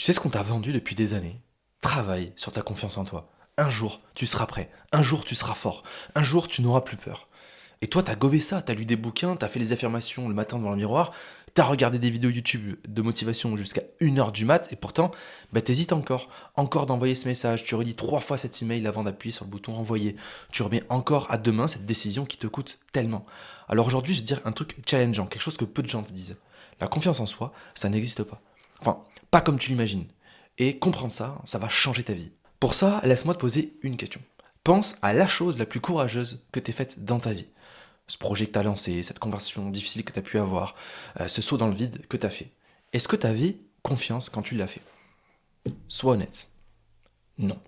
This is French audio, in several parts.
Tu sais ce qu'on t'a vendu depuis des années? Travaille sur ta confiance en toi. Un jour, tu seras prêt. Un jour, tu seras fort. Un jour, tu n'auras plus peur. Et toi, t'as gobé ça, t'as lu des bouquins, t'as fait les affirmations le matin devant le miroir, t'as regardé des vidéos YouTube de motivation jusqu'à 1 heure du mat, et pourtant, t'hésites encore. Encore d'envoyer ce message, tu relis 3 fois cet email avant d'appuyer sur le bouton envoyer. Tu remets encore à demain cette décision qui te coûte tellement. Alors aujourd'hui, je vais te dire un truc challengeant, quelque chose que peu de gens te disent. La confiance en soi, ça n'existe pas. Enfin, pas comme tu l'imagines. Et comprendre ça, ça va changer ta vie. Pour ça, laisse-moi te poser une question. Pense à la chose la plus courageuse que t'aies faite dans ta vie. Ce projet que t'as lancé, cette conversion difficile que t'as pu avoir, ce saut dans le vide que t'as fait. Est-ce que t'avais confiance quand tu l'as fait? Sois honnête. Non.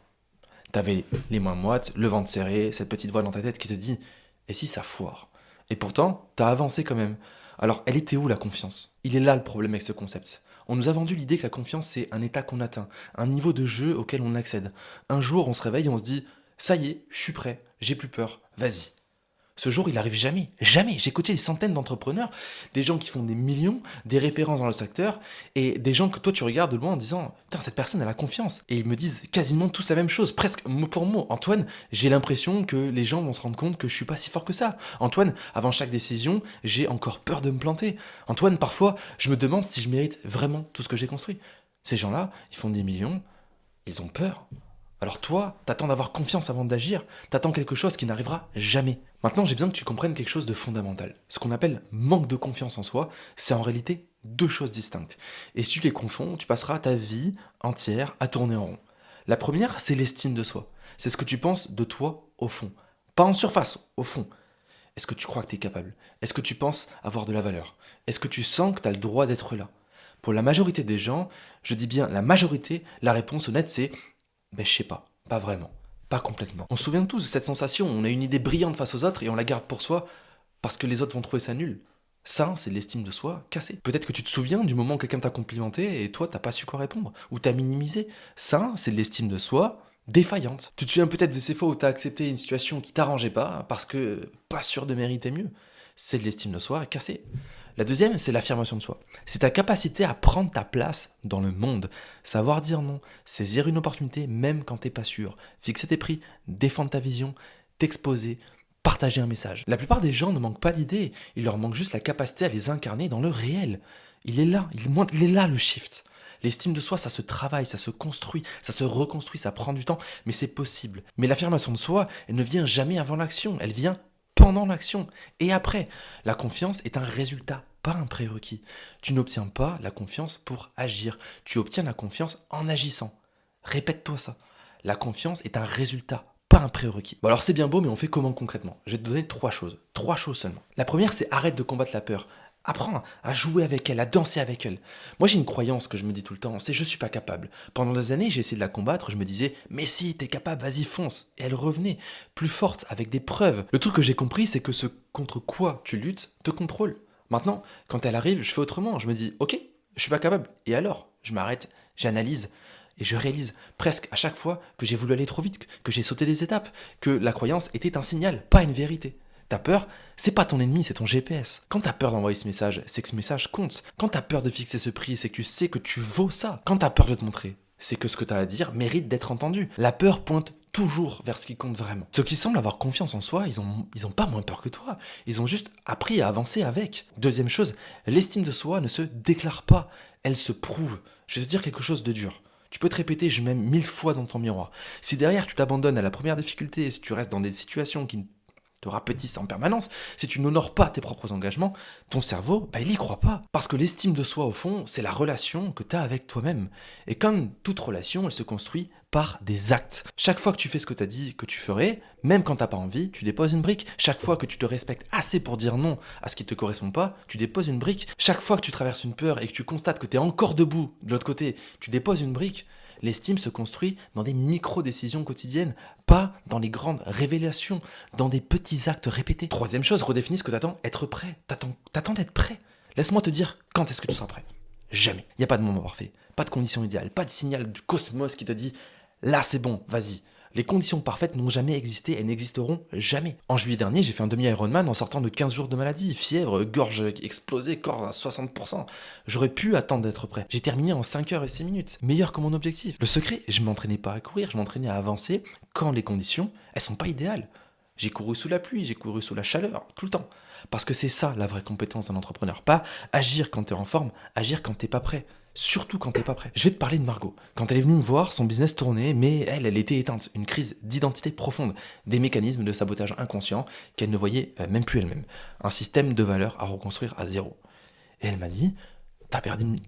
T'avais les mains moites, le ventre serré, cette petite voix dans ta tête qui te dit «Et si ça foire?» Et pourtant, t'as avancé quand même. Alors, elle était où la confiance? Il est là le problème avec ce concept. On nous a vendu l'idée que la confiance c'est un état qu'on atteint, un niveau de jeu auquel on accède. Un jour, on se réveille et on se dit «Ça y est, je suis prêt, j'ai plus peur, vas-y». Ce jour, il arrive jamais. Jamais. J'ai coaché des centaines d'entrepreneurs, des gens qui font des millions, des références dans le secteur, et des gens que toi tu regardes de loin en disant putain, cette personne elle a confiance. Et ils me disent quasiment tous la même chose, presque mot pour mot. Antoine, j'ai l'impression que les gens vont se rendre compte que je suis pas si fort que ça. Antoine, avant chaque décision, j'ai encore peur de me planter. Antoine, parfois, je me demande si je mérite vraiment tout ce que j'ai construit. Ces gens-là, ils font des millions, ils ont peur. Alors toi, t'attends d'avoir confiance avant d'agir, t'attends quelque chose qui n'arrivera jamais. Maintenant, j'ai besoin que tu comprennes quelque chose de fondamental. Ce qu'on appelle manque de confiance en soi, c'est en réalité deux choses distinctes. Et si tu les confonds, tu passeras ta vie entière à tourner en rond. La première, c'est l'estime de soi. C'est ce que tu penses de toi au fond. Pas en surface, au fond. Est-ce que tu crois que tu es capable? Est-ce que tu penses avoir de la valeur? Est-ce que tu sens que tu as le droit d'être là? Pour la majorité des gens, je dis bien la majorité, la réponse honnête c'est je sais pas vraiment, pas complètement. On se souvient tous de cette sensation, on a une idée brillante face aux autres et on la garde pour soi parce que les autres vont trouver ça nul. Ça, c'est de l'estime de soi cassée. Peut-être que tu te souviens du moment où quelqu'un t'a complimenté et toi, t'as pas su quoi répondre, ou t'as minimisé. Ça, c'est de l'estime de soi défaillante. Tu te souviens peut-être de ces fois où t'as accepté une situation qui t'arrangeait pas parce que pas sûr de mériter mieux. C'est de l'estime de soi cassée. La deuxième, c'est l'affirmation de soi. C'est ta capacité à prendre ta place dans le monde, savoir dire non, saisir une opportunité même quand t'es pas sûr, fixer tes prix, défendre ta vision, t'exposer, partager un message. La plupart des gens ne manquent pas d'idées, il leur manque juste la capacité à les incarner dans le réel. Il est là, il est là le shift. L'estime de soi, ça se travaille, ça se construit, ça se reconstruit, ça prend du temps, mais c'est possible. Mais l'affirmation de soi, elle ne vient jamais avant l'action, elle vient pendant l'action et après. La confiance est un résultat, pas un prérequis. Tu n'obtiens pas la confiance pour agir, tu obtiens la confiance en agissant. Répète-toi ça. La confiance est un résultat, pas un prérequis. Bon alors c'est bien beau, mais on fait comment concrètement? Je vais te donner trois choses seulement. La première, c'est arrête de combattre la peur. Apprends à jouer avec elle, à danser avec elle. Moi j'ai une croyance que je me dis tout le temps, c'est je suis pas capable. Pendant des années j'ai essayé de la combattre, je me disais mais si t'es capable, vas-y fonce. Et elle revenait, plus forte, avec des preuves. Le truc que j'ai compris c'est que ce contre quoi tu luttes te contrôle. Maintenant, quand elle arrive, je fais autrement, je me dis ok, je suis pas capable. Et alors? Je m'arrête, j'analyse. Et je réalise presque à chaque fois que j'ai voulu aller trop vite, que j'ai sauté des étapes, que la croyance était un signal, pas une vérité. Ta peur, c'est pas ton ennemi, c'est ton GPS. Quand t'as peur d'envoyer ce message, c'est que ce message compte. Quand t'as peur de fixer ce prix, c'est que tu sais que tu vaux ça. Quand t'as peur de te montrer, c'est que ce que t'as à dire mérite d'être entendu. La peur pointe toujours vers ce qui compte vraiment. Ceux qui semblent avoir confiance en soi, ils ont pas moins peur que toi. Ils ont juste appris à avancer avec. Deuxième chose, l'estime de soi ne se déclare pas, elle se prouve. Je vais te dire quelque chose de dur. Tu peux te répéter je m'aime 1000 fois dans ton miroir. Si derrière tu t'abandonnes à la première difficulté, si tu restes dans des situations qui te rapetissent en permanence, si tu n'honores pas tes propres engagements, ton cerveau, il y croit pas. Parce que l'estime de soi, au fond, c'est la relation que tu as avec toi-même. Et comme toute relation, elle se construit par des actes. Chaque fois que tu fais ce que tu as dit que tu ferais, même quand t'as pas envie, tu déposes une brique. Chaque fois que tu te respectes assez pour dire non à ce qui te correspond pas, tu déposes une brique. Chaque fois que tu traverses une peur et que tu constates que tu es encore debout de l'autre côté, tu déposes une brique. L'estime se construit dans des micro-décisions quotidiennes, pas dans les grandes révélations, dans des petits actes répétés. Troisième chose, redéfinis ce que t'attends, être prêt. T'attends d'être prêt. Laisse-moi te dire quand est-ce que tu seras prêt. Jamais. Il n'y a pas de moment parfait, pas de condition idéale, pas de signal du cosmos qui te dit là c'est bon, vas-y. Les conditions parfaites n'ont jamais existé et n'existeront jamais. En juillet dernier, j'ai fait un demi-Ironman en sortant de 15 jours de maladie, fièvre, gorge explosée, corps à 60%. J'aurais pu attendre d'être prêt. J'ai terminé en 5 heures et 6 minutes, meilleur que mon objectif. Le secret, je m'entraînais pas à courir, je m'entraînais à avancer quand les conditions, elles sont pas idéales. J'ai couru sous la pluie, j'ai couru sous la chaleur, tout le temps. Parce que c'est ça la vraie compétence d'un entrepreneur. Pas agir quand t'es en forme, agir quand t'es pas prêt. Surtout quand t'es pas prêt. Je vais te parler de Margot. Quand elle est venue me voir, son business tournait, mais elle était éteinte. Une crise d'identité profonde. Des mécanismes de sabotage inconscient qu'elle ne voyait même plus elle-même. Un système de valeurs à reconstruire à zéro. Et elle m'a dit,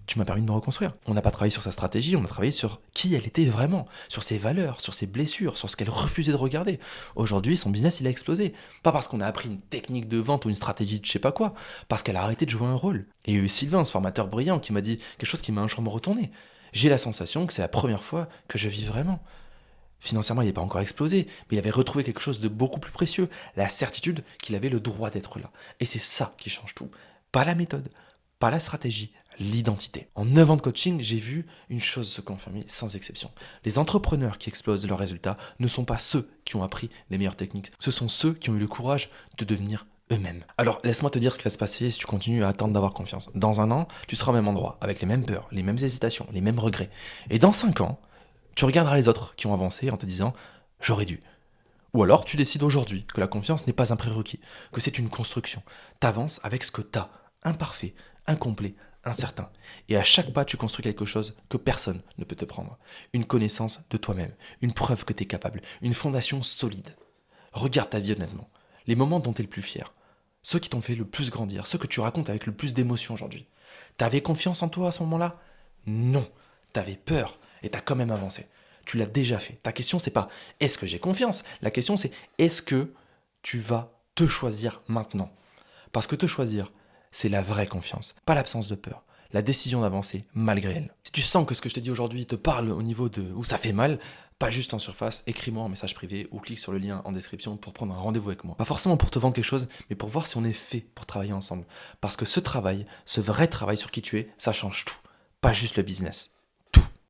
tu m'as permis de me reconstruire. On n'a pas travaillé sur sa stratégie, on a travaillé sur qui elle était vraiment, sur ses valeurs, sur ses blessures, sur ce qu'elle refusait de regarder. Aujourd'hui, son business, il a explosé. Pas parce qu'on a appris une technique de vente ou une stratégie de je sais pas quoi, parce qu'elle a arrêté de jouer un rôle. Et il y a eu Sylvain, ce formateur brillant, qui m'a dit quelque chose qui m'a un champ retourné. J'ai la sensation que c'est la première fois que je vis vraiment. Financièrement, il n'est pas encore explosé, mais il avait retrouvé quelque chose de beaucoup plus précieux, la certitude qu'il avait le droit d'être là. Et c'est ça qui change tout. Pas la méthode, pas la stratégie, l'identité. En 9 ans de coaching, j'ai vu une chose se confirmer sans exception. Les entrepreneurs qui explosent leurs résultats ne sont pas ceux qui ont appris les meilleures techniques, ce sont ceux qui ont eu le courage de devenir eux-mêmes. Alors, laisse-moi te dire ce qui va se passer si tu continues à attendre d'avoir confiance. Dans 1 an, tu seras au même endroit, avec les mêmes peurs, les mêmes hésitations, les mêmes regrets. Et dans 5 ans, tu regarderas les autres qui ont avancé en te disant « j'aurais dû ». Ou alors, tu décides aujourd'hui que la confiance n'est pas un prérequis, que c'est une construction. T'avances avec ce que t'as, imparfait, incomplet, incertain. Et à chaque pas, tu construis quelque chose que personne ne peut te prendre. Une connaissance de toi-même, une preuve que tu es capable, une fondation solide. Regarde ta vie honnêtement. Les moments dont tu es le plus fier. Ceux qui t'ont fait le plus grandir, ceux que tu racontes avec le plus d'émotion aujourd'hui. T'avais confiance en toi à ce moment-là? Non. T'avais peur et t'as quand même avancé. Tu l'as déjà fait. Ta question, c'est pas est-ce que j'ai confiance? La question, c'est est-ce que tu vas te choisir maintenant? Parce que te choisir, c'est la vraie confiance, pas l'absence de peur, la décision d'avancer malgré elle. Si tu sens que ce que je t'ai dit aujourd'hui te parle au niveau de où ça fait mal, pas juste en surface, écris-moi en message privé ou clique sur le lien en description pour prendre un rendez-vous avec moi. Pas forcément pour te vendre quelque chose, mais pour voir si on est fait pour travailler ensemble. Parce que ce travail, ce vrai travail sur qui tu es, ça change tout, pas juste le business.